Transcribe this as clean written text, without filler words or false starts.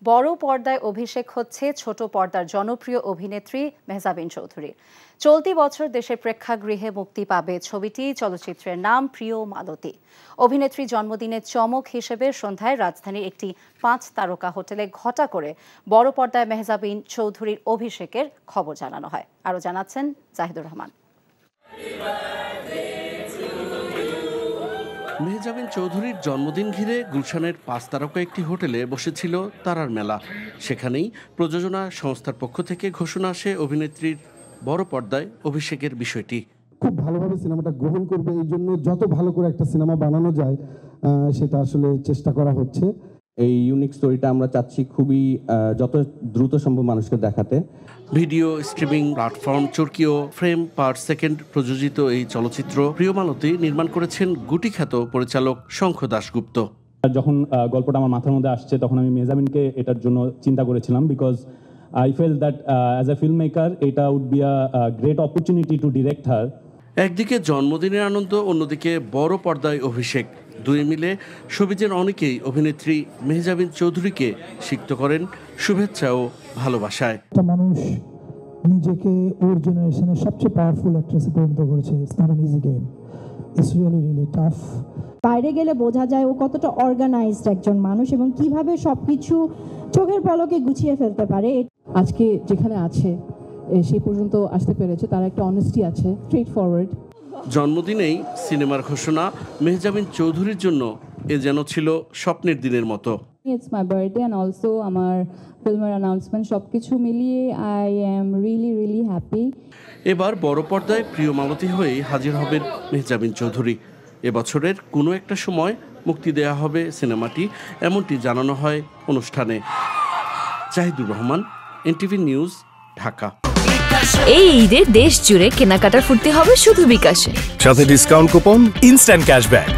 বড় পর্দায় অভিষেক হচ্ছে ছোট পর্দার জনপ্রিয় অভিনেত্রী মেহজাবিন চৌধুরীর। চলতি বছর দেশের প্রেক্ষাগৃহে মুক্তি পাবে ছবিটি। চলচ্চিত্রের নাম প্রিয় মালতী। অভিনেত্রী জন্মদিনের চমক হিসেবে সন্ধ্যায় রাজধানীর একটি 5 তারকা হোটেলে ঘটা করে বড় পর্দায় মেহজাবিন চৌধুরীর অভিষেকের খবর জানানো হয়। আরও জানাচ্ছেন জাহিদুর রহমান। মেহজাবিন চৌধুরীর জন্মদিন ঘিরে গুলশানের 5 তারকা একটি হোটেলে বসেছিল তারার মেলা। সেখানেই প্রযোজনা সংস্থার পক্ষ থেকে ঘোষণা আসে অভিনেত্রীর বড় পর্দায় অভিষেকের বিষয়টি। খুব ভালোভাবে সিনেমাটা গ্রহণ করবে, এই জন্য যত ভালো করে একটা সিনেমা বানানো যায় সেটা আসলে চেষ্টা করা হচ্ছে। এই ইউনিক স্টোরিটা আমরা চাচ্ছি খুবই যত দ্রুত সম্ভব মানুষকে দেখাতে। ভিডিও স্ট্রিমিং প্ল্যাটফর্ম চরকিও ফ্রেম পার সেকেন্ড প্রযোজিত এই চলচ্চিত্র প্রিয় মালতী নির্মাণ করেছেন গুটিখ্যাত পরিচালক শঙ্খ দাশগুপ্ত। যখন গল্পটা আমার মাথার মধ্যে আসছে তখন আমি মেহজাবিনকে এটার জন্য চিন্তা করেছিলাম, because I felt that as a filmmaker এটা would be a great opportunity to direct her. একদিকে জন্মদিনের আনন্দ, অন্যদিকে বড় পর্দায় অভিষেক। দুই মিলে সবিজের অনেকেই অভিনেত্রী মেহজাবিন চৌধুরীকে সিক্ত করেন শুভেচ্ছা ও ভালোবাসায়। মানুষ নিজেকে ওর জেনারেশনের সবচেয়ে পাওয়ারফুল অ্যাক্ট্রেসে পরিণত করেছে। It's not an easy game, it's really tough. বাইরে গেলে বোঝা যায় ও কতটা অর্গানাইজড একজন মানুষ এবং কিভাবে সবকিছু চোখের পলকে গুছিয়ে ফেলতে পারে। আজকে যেখানে আছে সেই পর্যন্ত আসতে পেরেছে, তার একটা অনেস্টি আছে, স্ট্রেট ফরওয়ার্ড। জন্মদিনেই সিনেমার ঘোষণা মেহজাবিন চৌধুরীর জন্য এ যেন ছিল স্বপ্নের দিনের মতো। It's my birthday and also আমার ফিল্মের অ্যানাউন্সমেন্ট, সবকিছু মিলিয়ে আই এম রিয়েলি হ্যাপি। এবার বড় পর্দায় প্রিয় মালতী হয়েই হাজির হবেন মেহজাবিন চৌধুরী। এবছরের কোনো একটা সময় মুক্তি দেয়া হবে সিনেমাটি, এমনটি জানানো হয় অনুষ্ঠানে। জাহিদুর রহমান, এনটিভি নিউজ, ঢাকা। এই ঈদে দেশ জুড়ে কেনাকাটার ফুর্তি হবে শুধু বিকাশে, সাথে ডিসকাউন্ট কুপন, ইনস্ট্যান্ট ক্যাশব্যাক।